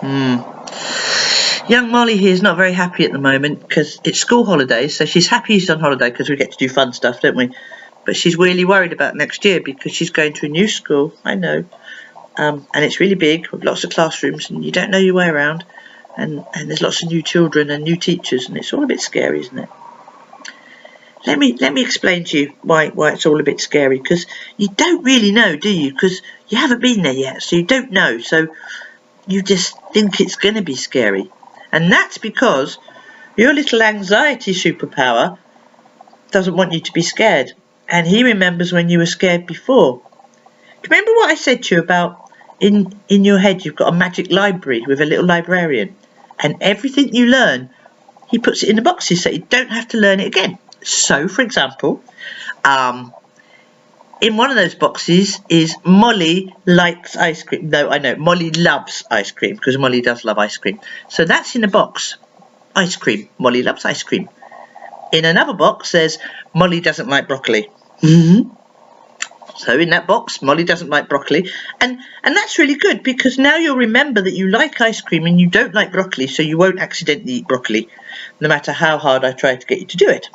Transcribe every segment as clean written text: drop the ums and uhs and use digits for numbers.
Young Molly here is not very happy at the moment because it's school holidays, so she's happy she's on holiday because we get to do fun stuff, don't we? But she's really worried about next year because she's going to a new school, I know, and it's really big with lots of classrooms and you don't know your way around, and there's lots of new children and new teachers, and it's all a bit scary, isn't it? Let me explain to you why it's all a bit scary, because you don't really know, do you? Because you haven't been there yet, so you don't know, so you just think it's going to be scary. And that's because your little anxiety superpower doesn't want you to be scared. And he remembers when you were scared before. Do you remember what I said to you about in your head you've got a magic library with a little librarian? And everything you learn, he puts it in the boxes so you don't have to learn it again. So, for example, in one of those boxes is Molly likes ice cream. No, I know, Molly loves ice cream, because Molly does love ice cream. So that's in a box. Ice cream. Molly loves ice cream. In another box there's Molly doesn't like broccoli. So in that box, Molly doesn't like broccoli. And that's really good, because now you'll remember that you like ice cream and you don't like broccoli, so you won't accidentally eat broccoli, no matter how hard I try to get you to do it.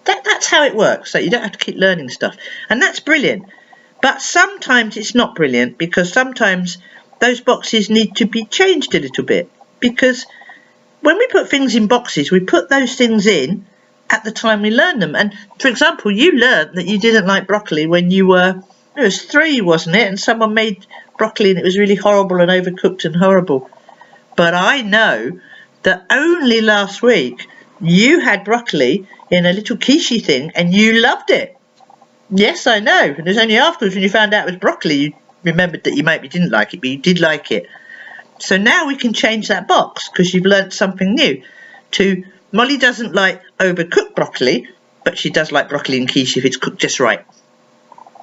That's how it works, so you don't have to keep learning stuff. And that's brilliant. But sometimes it's not brilliant, because sometimes those boxes need to be changed a little bit. Because when we put things in boxes, we put those things in at the time we learn them. And, for example, you learned that you didn't like broccoli when you were, it was 3, wasn't it? And someone made broccoli and it was really horrible and overcooked and horrible. But I know that only last week you had broccoli in a little quiche thing and you loved it. Yes, I know. And it was only afterwards, when you found out it was broccoli, you remembered that you maybe didn't like it, but you did like it. So now we can change that box, because you've learnt something new. To Molly doesn't like overcooked broccoli, but she does like broccoli and quiche if it's cooked just right.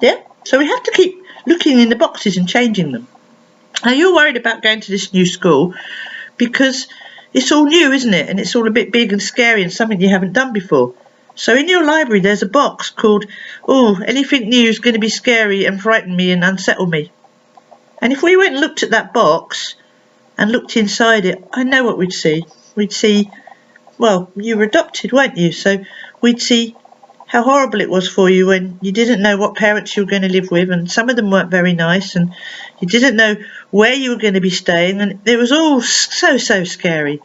Yeah? So we have to keep looking in the boxes and changing them. Now, you're worried about going to this new school because it's all new, isn't it? And it's all a bit big and scary and something you haven't done before. So in your library there's a box called, anything new is going to be scary and frighten me and unsettle me. And if we went and looked at that box and looked inside it, I know what we'd see. We'd see, well, you were adopted, weren't you? So we'd see how horrible it was for you when you didn't know what parents you were going to live with, and some of them weren't very nice, and you didn't know where you were going to be staying, and it was all so scary.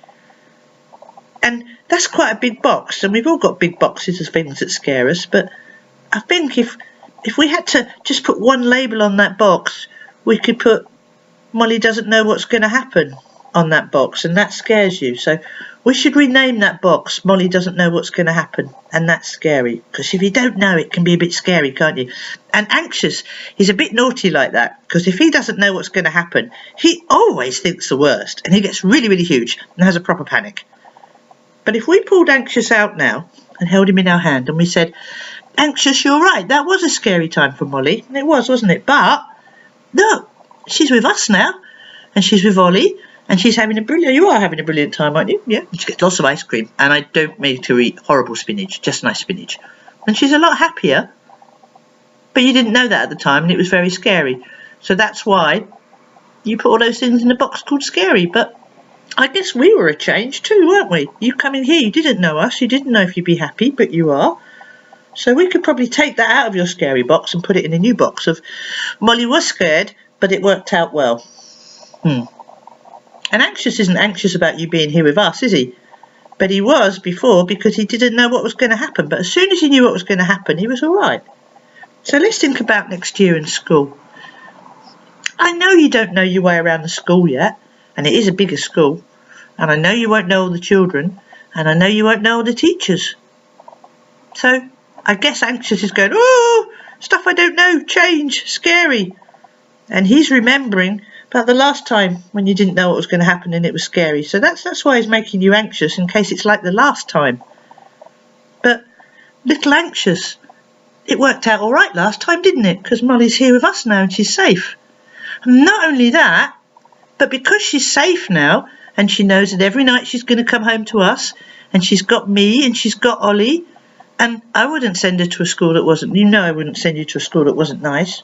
And that's quite a big box, and we've all got big boxes of things that scare us, but I think if we had to just put one label on that box, we could put Molly doesn't know what's going to happen on that box, and that scares you. So we should rename that box Molly doesn't know what's going to happen, and that's scary, because if you don't know, it can be a bit scary, can't you? And anxious is a bit naughty like that, because if he doesn't know what's going to happen, he always thinks the worst, and he gets really huge and has a proper panic. But if we pulled Anxious out now and held him in our hand and we said, Anxious, you're right, that was a scary time for Molly. It was, wasn't it? But look, she's with us now, and she's with Ollie, and she's having you are having a brilliant time, aren't you? Yeah, and she gets lots of ice cream, and I don't make her eat horrible spinach, just nice spinach. And she's a lot happier, but you didn't know that at the time, and it was very scary. So that's why you put all those things in a box called scary. But I guess we were a change too, weren't we? You come in here, you didn't know us, you didn't know if you'd be happy, but you are. So we could probably take that out of your scary box and put it in a new box of Molly was scared, but it worked out well. And Anxious isn't anxious about you being here with us, is he? But he was before, because he didn't know what was going to happen. But as soon as he knew what was going to happen, he was all right. So let's think about next year in school. I know you don't know your way around the school yet, and it is a bigger school. And I know you won't know all the children, and I know you won't know all the teachers. So I guess Anxious is going, stuff I don't know, change, scary. And he's remembering about the last time when you didn't know what was going to happen and it was scary. So that's why he's making you anxious, in case it's like the last time. But little Anxious, it worked out all right last time, didn't it? Because Molly's here with us now and she's safe. And not only that, but because she's safe now and she knows that every night she's going to come home to us, and she's got me and she's got Ollie, and I wouldn't send her to a school that wasn't, I wouldn't send you to a school that wasn't nice.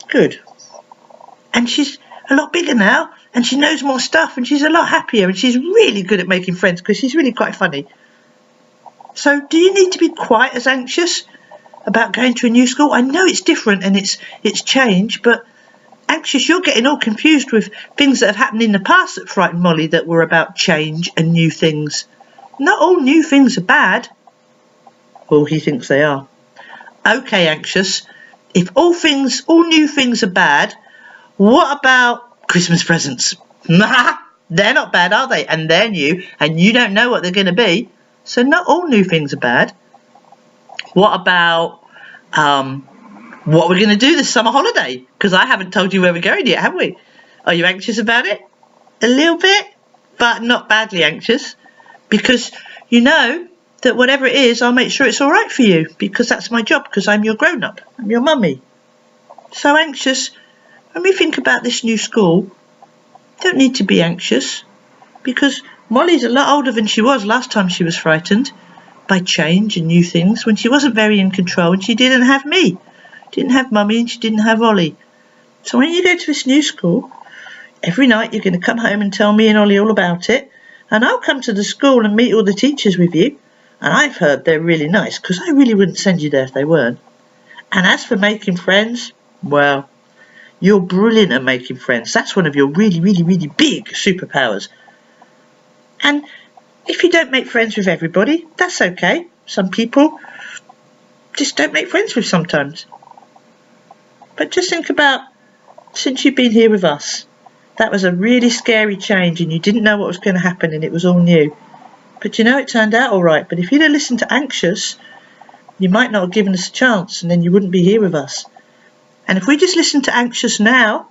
Good. And she's a lot bigger now, and she knows more stuff, and she's a lot happier, and she's really good at making friends because she's really quite funny. So do you need to be quite as anxious about going to a new school? I know it's different and it's change, but anxious, you're getting all confused with things that have happened in the past that frightened Molly that were about change and new things. Not all new things are bad. Well, he thinks they are. Okay, anxious. If all new things are bad, what about Christmas presents? They're not bad, are they? And they're new, and you don't know what they're going to be. So not all new things are bad. What about what we're going to do this summer holiday? Because I haven't told you where we're going yet, have we? Are you anxious about it? A little bit, but not badly anxious. Because you know that whatever it is, I'll make sure it's all right for you. Because that's my job, because I'm your grown-up. I'm your mummy. So anxious, when we think about this new school, don't need to be anxious. Because Molly's a lot older than she was last time she was frightened by change and new things, when she wasn't very in control and she didn't have me. Didn't have Mummy and she didn't have Ollie. So when you go to this new school, every night you're going to come home and tell me and Ollie all about it, and I'll come to the school and meet all the teachers with you, and I've heard they're really nice, because I really wouldn't send you there if they weren't. And as for making friends, well, you're brilliant at making friends. That's one of your really, really, really big superpowers. And if you don't make friends with everybody, that's okay. Some people just don't make friends with sometimes. But just think about, since you've been here with us, that was a really scary change and you didn't know what was going to happen and it was all new. But you know, it turned out all right. But if you'd have listened to Anxious, you might not have given us a chance and then you wouldn't be here with us. And if we just listen to Anxious now,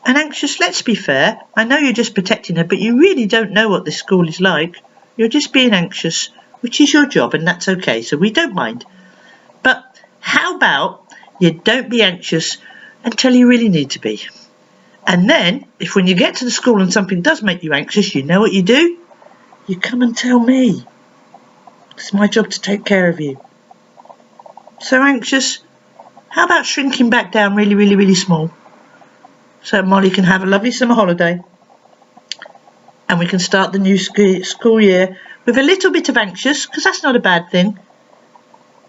and Anxious, let's be fair, I know you're just protecting her, but you really don't know what this school is like. You're just being anxious, which is your job, and that's okay, so we don't mind. But how about you don't be anxious until you really need to be? And then, if when you get to the school and something does make you anxious, you know what you do? You come and tell me. It's my job to take care of you. So Anxious, how about shrinking back down really, really, really small? So Molly can have a lovely summer holiday and we can start the new school year with a little bit of anxious, because that's not a bad thing,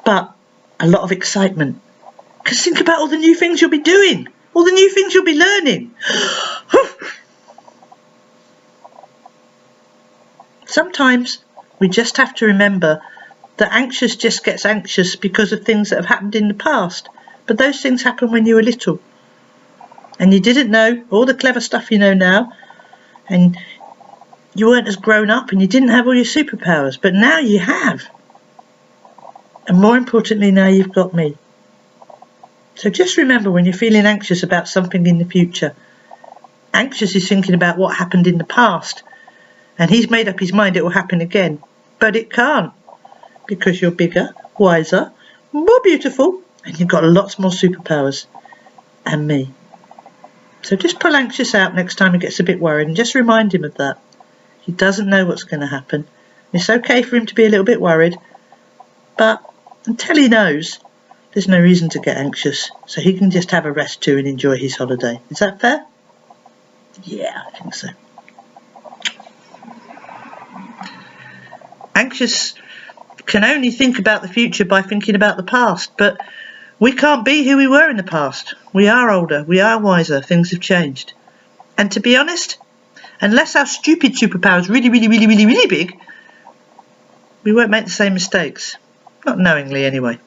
but a lot of excitement. Because think about all the new things you'll be doing, all the new things you'll be learning. Sometimes we just have to remember that anxious just gets anxious because of things that have happened in the past, but those things happened when you were little. And you didn't know all the clever stuff you know now, and you weren't as grown up and you didn't have all your superpowers, but now you have. And more importantly, now you've got me. So just remember, when you're feeling anxious about something in the future, Anxious is thinking about what happened in the past, and he's made up his mind it will happen again, but it can't, because you're bigger, wiser, more beautiful, and you've got lots more superpowers, and me. So just pull Anxious out next time he gets a bit worried and just remind him of that. He doesn't know what's going to happen. It's okay for him to be a little bit worried, but until he knows, there's no reason to get anxious, so he can just have a rest too and enjoy his holiday. Is that fair? Yeah, I think so. Anxious can only think about the future by thinking about the past, but we can't be who we were in the past. We are older, we are wiser, things have changed. And to be honest, unless our stupid superpower is really, really, really, really, really big, we won't make the same mistakes. Not knowingly anyway.